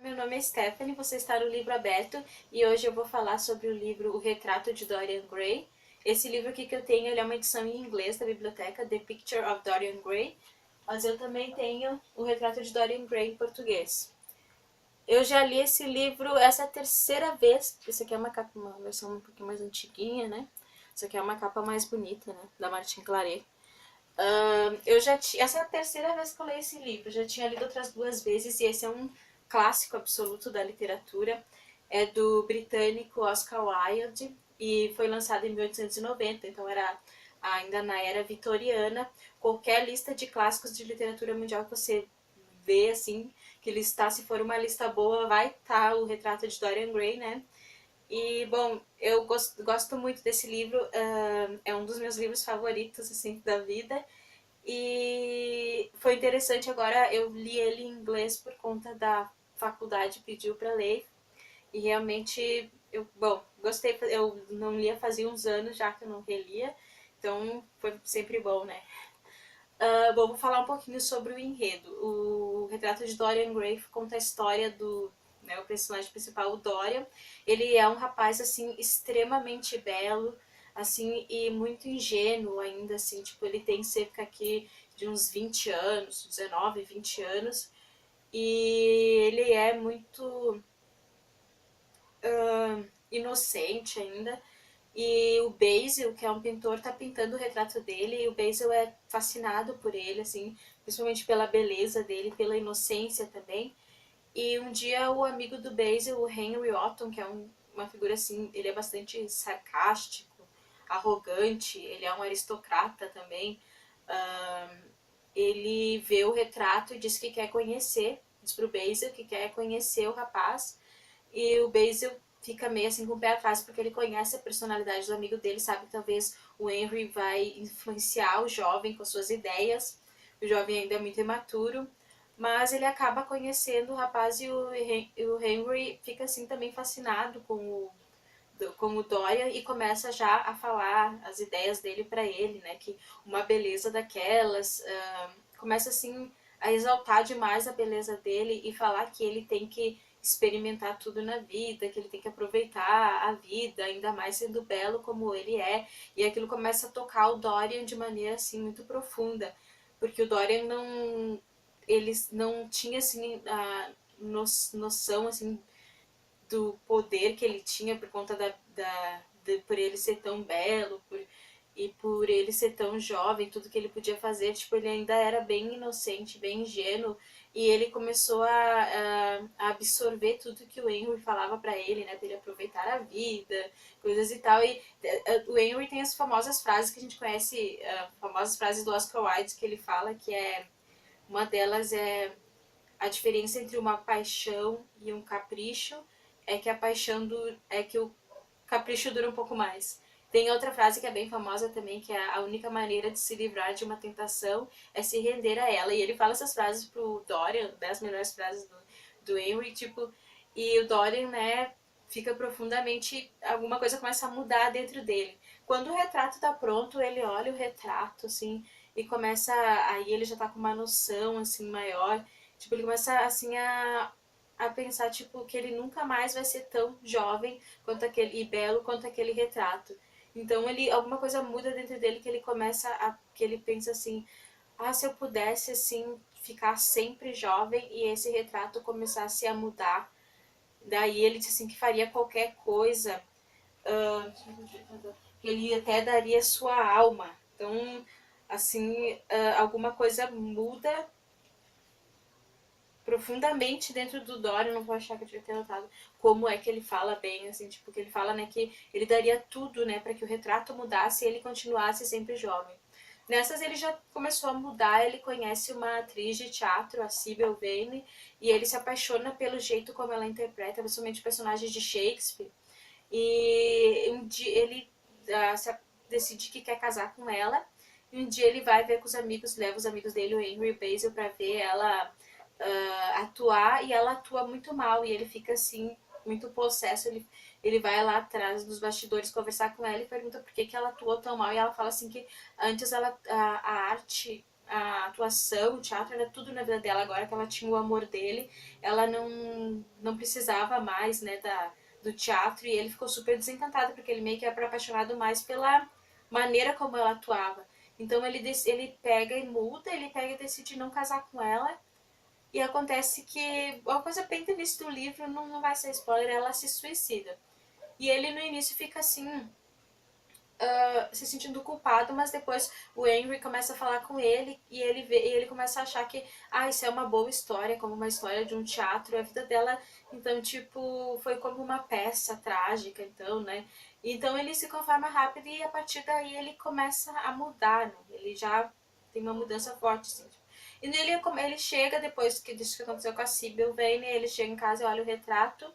meu nome é Stephanie, você está no Livro Aberto e hoje eu vou falar sobre o livro O Retrato de Dorian Gray. Esse livro aqui que eu tenho, ele é uma edição em inglês da biblioteca, The Picture of Dorian Gray, mas eu também tenho O Retrato de Dorian Gray em português. Eu já li esse livro, essa é a terceira vez. Esse aqui é uma capa, uma versão um pouquinho mais antiguinha, né? Essa aqui é uma capa mais bonita, né? Da Martin Claret. Essa é a terceira vez que eu leio esse livro. Eu já tinha lido outras duas vezes e esse é um clássico absoluto da literatura. É do britânico Oscar Wilde e foi lançado em 1890, então era ainda na era vitoriana. Qualquer lista de clássicos de literatura mundial que você vê assim, que listar, se for uma lista boa, vai estar o Retrato de Dorian Gray, né? E, bom, eu gosto muito desse livro, é um dos meus livros favoritos, assim, da vida. E foi interessante agora, eu li ele em inglês por conta da faculdade, pediu para ler. E realmente, bom, gostei, eu não lia fazia uns anos já que eu não relia, então foi sempre bom, né? Bom, vou falar um pouquinho sobre o enredo. O Retrato de Dorian Gray conta a história do, né, o personagem principal, o Dorian. Ele é um rapaz, assim, extremamente belo, assim, e muito ingênuo ainda, assim, tipo, ele tem cerca aqui de uns 20 anos, 19, 20 anos, e ele é muito inocente ainda. E o Basil, que é um pintor, tá pintando o retrato dele, e o Basil é fascinado por ele, assim, principalmente pela beleza dele, pela inocência também. E um dia o amigo do Basil, o Henry Wotton, que é uma figura assim, ele é bastante sarcástico, arrogante, ele é um aristocrata também. Ele vê o retrato e diz que quer conhecer, diz pro Basil que quer conhecer o rapaz. E o Basil fica meio assim com o pé atrás, porque ele conhece a personalidade do amigo dele, sabe que talvez o Henry vai influenciar o jovem com suas ideias. O jovem ainda é muito imaturo, mas ele acaba conhecendo o rapaz e o Henry fica assim também fascinado com o Dorian e começa já a falar as ideias dele para ele, né? Que uma beleza daquelas, começa assim a exaltar demais a beleza dele e falar que ele tem que experimentar tudo na vida, que ele tem que aproveitar a vida, ainda mais sendo belo como ele é. E aquilo começa a tocar o Dorian de maneira assim muito profunda, porque o Dorian não, ele não tinha assim a noção assim do poder que ele tinha por conta por ele ser tão belo, e por ele ser tão jovem, tudo que ele podia fazer, tipo, ele ainda era bem inocente, bem ingênuo, e ele começou a absorver tudo que o Henry falava para ele, né, dele aproveitar a vida, coisas e tal, e o Henry tem as famosas frases que a gente conhece, famosas frases do Oscar Wilde que ele fala, que é, uma delas é a diferença entre uma paixão e um capricho é que é que o capricho dura um pouco mais. Tem outra frase que é bem famosa também, que é a única maneira de se livrar de uma tentação é se render a ela. E ele fala essas frases pro Dorian, 10 melhores frases do Henry, tipo, e o Dorian, né, fica profundamente, alguma coisa começa a mudar dentro dele. Quando o retrato tá pronto, ele olha o retrato, assim, e começa, aí ele já tá com uma noção, assim, maior, tipo, ele começa, assim, a pensar, tipo, que ele nunca mais vai ser tão jovem quanto aquele, e belo quanto aquele retrato. Então ele, alguma coisa muda dentro dele que ele começa que ele pensa assim, ah, se eu pudesse, assim, ficar sempre jovem e esse retrato começasse a mudar. Daí ele disse assim que faria qualquer coisa, que ele até daria sua alma. Então, assim, alguma coisa muda profundamente dentro do Dorian, não vou achar que eu devia ter notado como é que ele fala bem, assim, tipo, que ele fala, né, que ele daria tudo, né, para que o retrato mudasse e ele continuasse sempre jovem. Nessas ele já começou a mudar, ele conhece uma atriz de teatro, a Sybil Vane, e ele se apaixona pelo jeito como ela interpreta, principalmente personagens de Shakespeare. E um dia ele decide que quer casar com ela, e um dia ele vai ver com os amigos, leva os amigos dele, o Henry e o Basil, pra ver ela atuar, e ela atua muito mal, e ele fica assim, muito possesso, ele vai lá atrás dos bastidores conversar com ela e pergunta por que ela atuou tão mal, e ela fala assim que antes a arte a atuação, o teatro era tudo na vida dela. Agora que ela tinha o amor dele, ela não precisava mais, né, do teatro, e ele ficou super desencantado, porque ele meio que era apaixonado mais pela maneira como ela atuava. Então ele pega e muda, ele pega e decide não casar com ela, e acontece que, uma coisa bem do início do livro, não vai ser spoiler, ela se suicida. E ele no início fica assim, se sentindo culpado, mas depois o Henry começa a falar com ele e ele começa a achar que isso é uma boa história, como uma história de um teatro, a vida dela, então, tipo, foi como uma peça trágica, então, né? Então ele se conforma rápido e a partir daí ele começa a mudar, né? Ele já tem uma mudança forte, assim. E ele chega, depois que disso que aconteceu com a Sibyl Vane, ele chega em casa e olha o retrato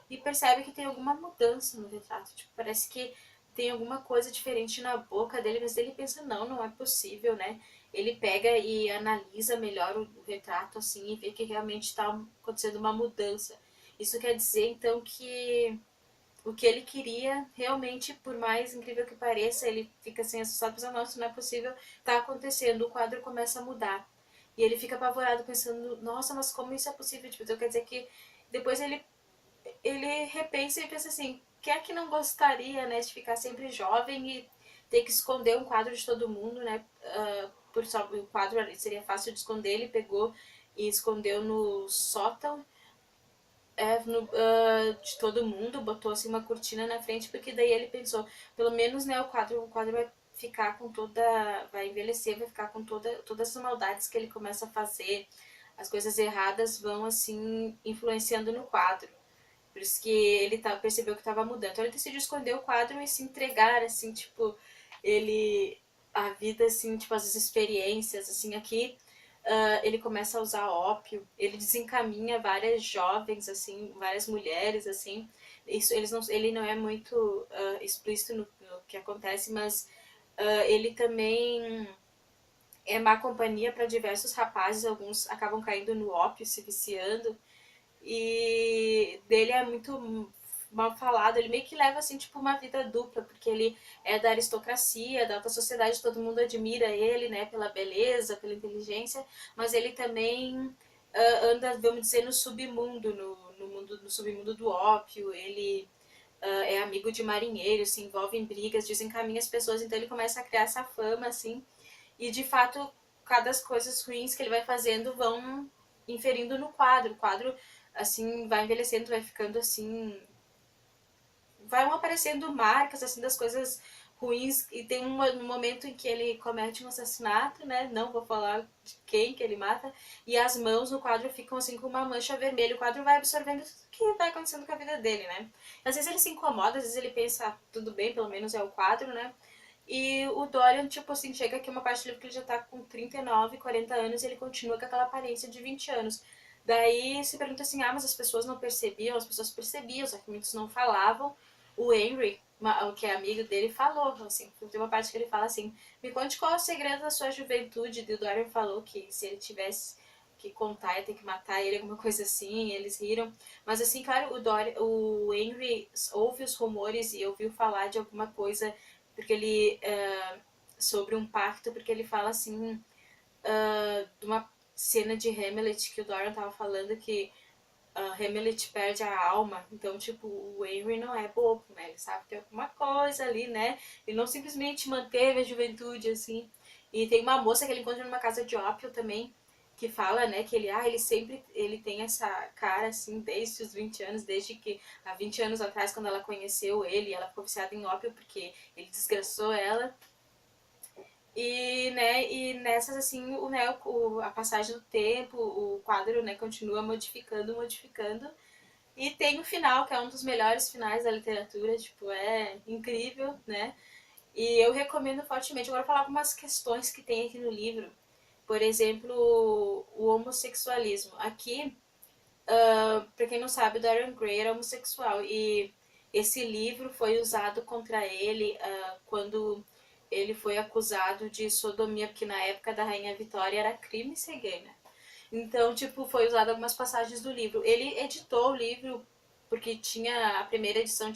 e percebe que tem alguma mudança no retrato. Tipo, parece que tem alguma coisa diferente na boca dele, mas ele pensa, não é possível, né? Ele pega e analisa melhor o retrato, assim, e vê que realmente está acontecendo uma mudança. Isso quer dizer, então, que o que ele queria, realmente, por mais incrível que pareça, ele fica assim assustado, pensando, nossa, não é possível, tá acontecendo, o quadro começa a mudar. E ele fica apavorado, pensando, nossa, mas como isso é possível? Tipo, então quer dizer que depois ele repensa e pensa assim, quem é que não gostaria, né, de ficar sempre jovem e ter que esconder um quadro de todo mundo, né? Por só o quadro seria fácil de esconder, ele pegou e escondeu no sótão de todo mundo, botou assim uma cortina na frente, porque daí ele pensou, pelo menos, né, o quadro vai ficar com vai envelhecer, vai ficar com todas as maldades que ele começa a fazer, as coisas erradas vão assim influenciando no quadro. Por isso que ele percebeu que estava mudando. Então ele decidiu esconder o quadro e se entregar, assim, tipo, ele. A vida, assim, tipo, as experiências, assim, aqui. Ele começa a usar ópio, ele desencaminha várias jovens, assim, várias mulheres, assim. Ele não é muito explícito no que acontece, mas ele também é má companhia para diversos rapazes, alguns acabam caindo no ópio, se viciando. E dele é muito mal falado, ele meio que leva assim, tipo, uma vida dupla, porque ele é da aristocracia, da alta sociedade, todo mundo admira ele, né, pela beleza, pela inteligência, mas ele também anda, vamos dizer, no submundo, no submundo do ópio, ele é amigo de marinheiros, se envolve em brigas, desencaminha as pessoas, então ele começa a criar essa fama, assim, e de fato, cada das coisas ruins que ele vai fazendo vão inferindo no quadro. O quadro, assim, vai envelhecendo, vai ficando assim. Vão aparecendo marcas, assim, das coisas ruins. E tem um momento em que ele comete um assassinato, né? Não vou falar de quem que ele mata. E as mãos no quadro ficam, assim, com uma mancha vermelha. O quadro vai absorvendo tudo que vai acontecendo com a vida dele, né? Às vezes ele se incomoda, às vezes ele pensa, tudo bem, pelo menos é o quadro, né? E o Dorian, tipo assim, chega aqui uma parte do livro que ele já tá com 39, 40 anos e ele continua com aquela aparência de 20 anos. Daí se pergunta assim, mas as pessoas não percebiam? As pessoas percebiam, só que muitos não falavam. O Henry, que é amigo dele, falou, assim, tem uma parte que ele fala assim, me conte qual é o segredo da sua juventude. E o Dorian falou que se ele tivesse que contar, ia ter que matar ele, alguma coisa assim, eles riram. Mas assim, claro, o Henry ouve os rumores e ouviu falar de alguma coisa porque ele sobre um pacto, porque ele fala assim de uma cena de Hamlet que o Dorian tava falando que Hamlet perde a alma, então tipo o Henry não é bobo, né? Ele sabe que tem alguma coisa ali, né? Ele não simplesmente manteve a juventude assim. E tem uma moça que ele encontra numa casa de ópio também que fala, né, que ele sempre ele tem essa cara assim desde os 20 anos, desde que há 20 anos atrás quando ela conheceu ele, ela ficou viciada em ópio porque ele desgraçou ela. E nessas, assim, a passagem do tempo, o quadro, né, continua modificando. E tem o final, que é um dos melhores finais da literatura, tipo, é incrível, né? E eu recomendo fortemente. Agora, vou falar algumas questões que tem aqui no livro. Por exemplo, o homossexualismo. Aqui, pra quem não sabe, o Dorian Gray era homossexual. E esse livro foi usado contra ele quando ele foi acusado de sodomia, porque na época da Rainha Vitória era crime ser gay, né? Então, tipo, foi usado algumas passagens do livro. Ele editou o livro porque a primeira edição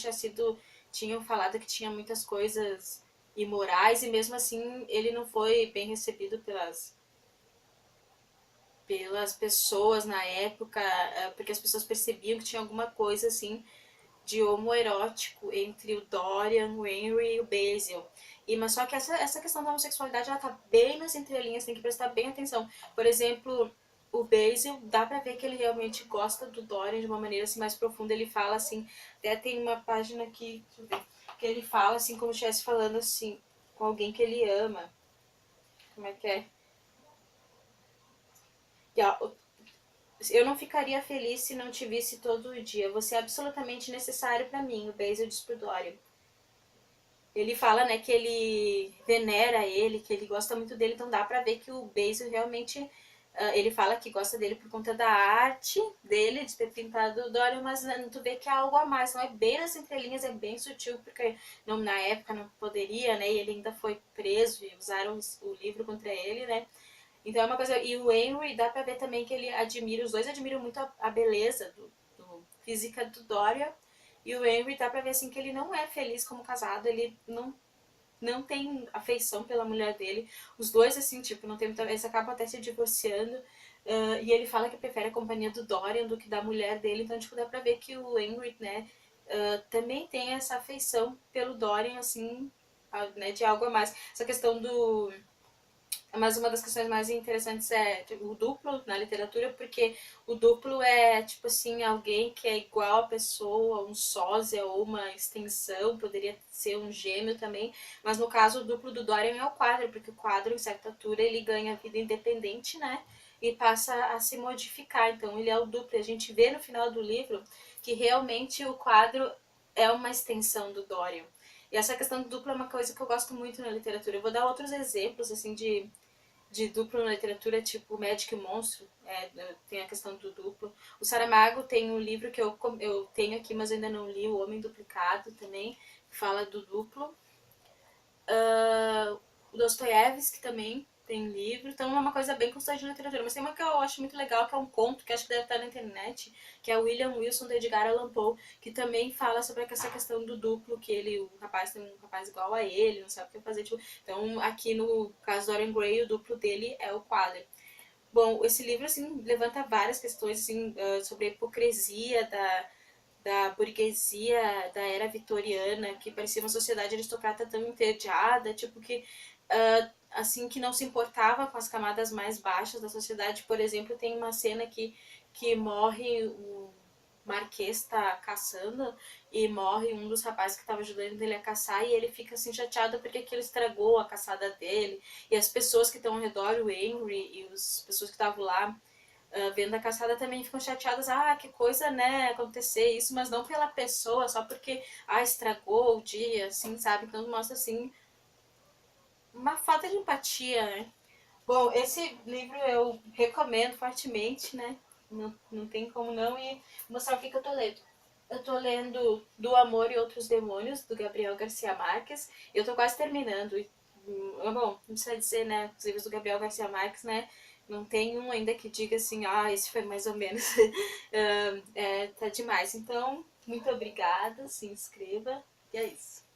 tinham falado que tinha muitas coisas imorais e mesmo assim ele não foi bem recebido pelas pessoas na época, porque as pessoas percebiam que tinha alguma coisa assim de homoerótico entre o Dorian, o Henry e o Basil. Mas só que essa questão da homossexualidade, ela tá bem nas entrelinhas, tem que prestar bem atenção. Por exemplo, o Basil, dá pra ver que ele realmente gosta do Dorian de uma maneira assim mais profunda. Ele fala assim, até tem uma página aqui, deixa eu ver, que ele fala assim, como se estivesse falando assim, com alguém que ele ama. Como é que é? Eu não ficaria feliz se não te visse todo dia. Você é absolutamente necessário para mim, o Basil diz pro Dorian. Ele fala, né, que ele venera ele, que ele gosta muito dele, então dá pra ver que o Basil realmente, ele fala que gosta dele por conta da arte dele, de ter pintado o Dorian, mas tu vê que é algo a mais, não é bem nas entrelinhas, é bem sutil, porque não, na época não poderia, né, e ele ainda foi preso e usaram o livro contra ele, né. Então é uma coisa, e o Henry, dá pra ver também que ele admira, os dois admiram muito a beleza do física do Dorian, e o Henry dá pra ver assim que ele não é feliz como casado, ele não tem afeição pela mulher dele. Os dois, assim, tipo, não tem muita. Eles acabam até se divorciando. E ele fala que prefere a companhia do Dorian do que da mulher dele. Então, tipo, dá pra ver que o Henry, né, também tem essa afeição pelo Dorian, assim, né, de algo a mais. Essa questão do. Mas uma das questões mais interessantes é o duplo na literatura, porque o duplo é, tipo assim, alguém que é igual a pessoa, um sósia ou uma extensão, poderia ser um gêmeo também, mas no caso o duplo do Dorian é o quadro, porque o quadro, em certa altura, ele ganha vida independente, né? E passa a se modificar, então ele é o duplo. A gente vê no final do livro que realmente o quadro é uma extensão do Dorian. E essa questão do duplo é uma coisa que eu gosto muito na literatura. Eu vou dar outros exemplos, assim, de duplo na literatura, tipo Magic e Monstro, tem a questão do duplo. O Saramago tem um livro que eu tenho aqui, mas eu ainda não li, O Homem Duplicado também, que fala do duplo. O Dostoiévski também tem livro, então é uma coisa bem constante na literatura. Mas tem uma que eu acho muito legal, que é um conto, que acho que deve estar na internet, que é o William Wilson, de Edgar Allan Poe, que também fala sobre essa questão do duplo, que ele, o rapaz tem um rapaz igual a ele, não sabe o que fazer. Tipo, então, aqui no caso do Dorian Gray, o duplo dele é o quadro. Bom, esse livro, assim, levanta várias questões, assim, sobre a hipocrisia da burguesia da era vitoriana, que parecia uma sociedade aristocrata tão entediada, tipo que assim que não se importava com as camadas mais baixas da sociedade. Por exemplo, tem uma cena que morre o Marquês tá caçando e morre um dos rapazes que estava ajudando ele a caçar e ele fica assim chateado porque aquilo estragou a caçada dele e as pessoas que estão ao redor, o Henry e as pessoas que estavam lá vendo a caçada também ficam chateadas, que coisa, né, acontecer isso, mas não pela pessoa, só porque, estragou o dia, assim, sabe? Então mostra, assim, uma falta de empatia, né? Bom, esse livro eu recomendo fortemente, né? Não tem como não, e vou mostrar o que eu tô lendo. Eu tô lendo Do Amor e Outros Demônios, do Gabriel Garcia Marques, e eu tô quase terminando. Bom, não precisa dizer, né, os livros do Gabriel Garcia Marques, né, não tem um ainda que diga assim, esse foi mais ou menos, tá demais. Então, muito obrigada, se inscreva, e é isso.